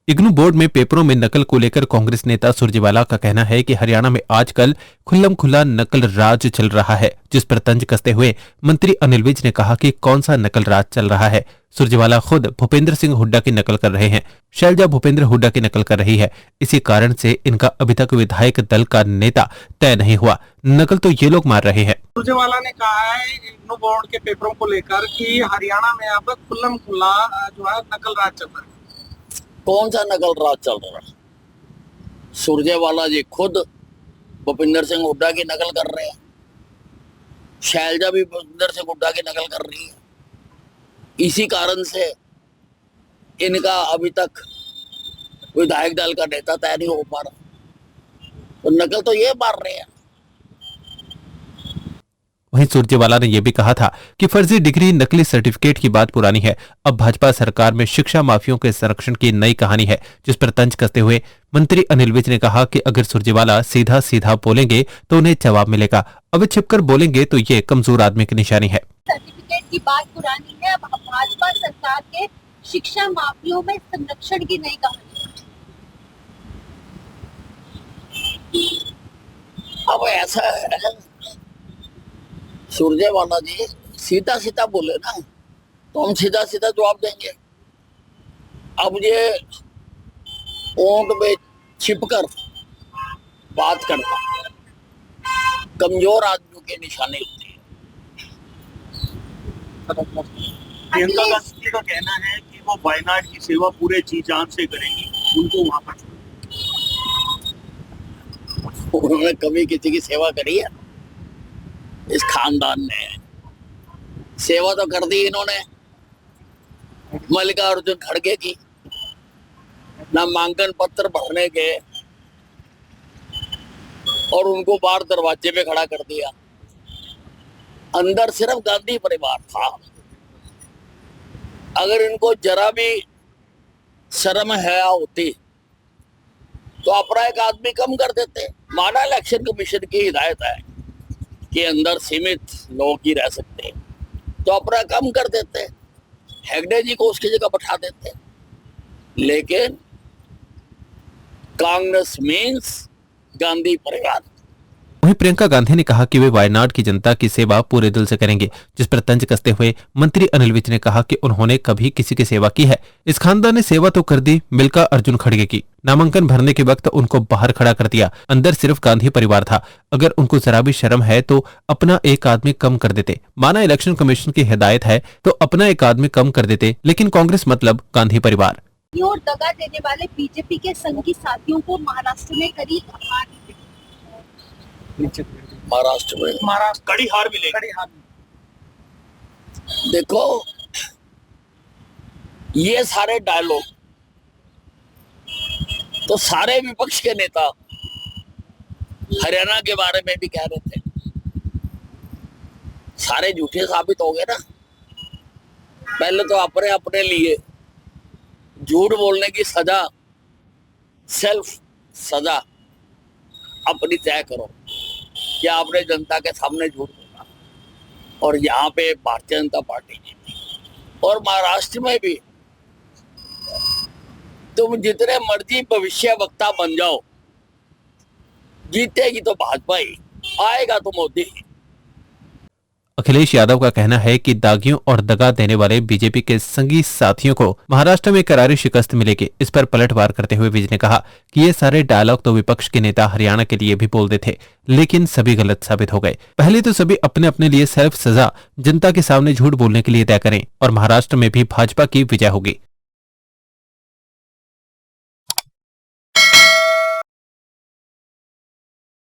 IGNOU board में पेपरों में नकल को लेकर कांग्रेस नेता सुरजेवाला का कहना है कि हरियाणा में आजकल खुल्लम खुल्ला नकल राज चल रहा है, जिस पर तंज कसते हुए मंत्री अनिल विज ने कहा कि कौन सा नकल राज चल रहा है। सुरजेवाला खुद भूपेंद्र सिंह हुड्डा की नकल कर रहे हैं, शैलजा भूपेंद्र हुड्डा की नकल कर रही है। इसी कारण से इनका अभी तक विधायक दल का नेता तय नहीं हुआ। नकल तो ये लोग मार रहे हैं। सुरजेवाला ने कहा है इग्नू बोर्ड के पेपरों को लेकर कि हरियाणा में अब खुल्लम खुल्ला जो है नकल राज चल रहा है। कौन सा नकल राज चल रहा है? सुरजेवाला जी खुद भूपेंद्र सिंह हुड्डा की नकल कर रहे हैं, शैलजा भी भूपेंद्र सिंह हुड्डा की नकल कर रही है। इसी कारण से इनका अभी तक विधायक दल का नेता तय नहीं हो पा रहा, तो नकल तो ये मार रहे हैं। वहीं सुरजेवाला ने यह भी कहा था कि फर्जी डिग्री, नकली सर्टिफिकेट की बात पुरानी है। अब भाजपा सरकार में शिक्षा माफियों के संरक्षण की नई कहानी है, जिस पर तंज कसते हुए मंत्री अनिल विज ने कहा कि अगर सुरजेवाला सीधा सीधा बोलेंगे तो उन्हें जवाब मिलेगा, अब छिपकर बोलेंगे तो ये कमजोर आदमी की निशानी है। सर्टिफिकेट की बात पुरानी है, अब भाजपा सरकार के शिक्षा माफियों में संरक्षण की नई कहानी है। अब ऐसा है, सुरजेवाला जी सीधा सीधा बोले ना तो हम सीधा सीधा जवाब देंगे। अब ये ऊंट में छिपकर बात करना कमजोर आदमियों की निशानी होती है। प्रियंका गांधी का कहना है कि वो वायनाड की सेवा पूरे जी जान से करेंगी, उनको वहां पर उन्होंने कभी किसी की सेवा करी है? इस खानदान ने सेवा तो कर दी इन्होंने मल्लिकार्जुन खड़गे की, नामांकन पत्र भरने के और उनको बाहर दरवाजे पे खड़ा कर दिया। अंदर सिर्फ गांधी परिवार था। अगर इनको जरा भी शर्म है होती तो अपना एक आदमी कम कर देते। माना इलेक्शन कमीशन की हिदायत है कि अंदर सीमित लोग ही रह सकते हैं, तो अपना कम कर देते, हेगड़े जी को उसकी जगह बैठा देते। लेकिन कांग्रेस मीन्स गांधी परिवार। वहीं प्रियंका गांधी ने कहा कि वे वायनाड की जनता की सेवा पूरे दिल से करेंगे, जिस पर तंज कसते हुए मंत्री अनिल विज ने कहा कि उन्होंने कभी किसी की सेवा की है। इस खानदान ने सेवा तो कर दी मिल्का अर्जुन खड़गे की। नामांकन भरने के वक्त उनको बाहर खड़ा कर दिया, अंदर सिर्फ गांधी परिवार था। अगर उनको जरा भी शर्म है तो अपना एक आदमी कम कर देते। माना इलेक्शन कमीशन की हिदायत है तो अपना एक आदमी कम कर देते, लेकिन कांग्रेस मतलब गांधी परिवार। और दगा देने वाले बीजेपी के संगी साथियों को महाराष्ट्र में करीब महाराष्ट्र कड़ी हार मिलेगी। देखो, ये सारे डायलॉग तो सारे विपक्ष के नेता हरियाणा के बारे में भी कह रहे थे, सारे झूठे साबित हो गए ना। पहले तो अपने अपने लिए झूठ बोलने की सजा, सेल्फ सजा अपनी तय करो कि आपने जनता के सामने झूठ बोला। और यहाँ पे भारतीय जनता पार्टी जीती, और महाराष्ट्र में भी तुम जितने मर्जी भविष्य वक्ता बन जाओ, जीतेगी तो भाजपा ही, आएगा तो मोदी ही। अखिलेश यादव का कहना है कि दागियों और दगा देने वाले बीजेपी के संगी साथियों को महाराष्ट्र में करारी शिकस्त मिलेगी। इस पर पलटवार करते हुए विज ने कहा कि ये सारे डायलॉग तो विपक्ष के नेता हरियाणा के लिए भी बोलते थे, लेकिन सभी गलत साबित हो गए। पहले तो सभी अपने अपने लिए सेल्फ सजा जनता के सामने झूठ बोलने के लिए तय करें और महाराष्ट्र में भी भाजपा की विजय होगी।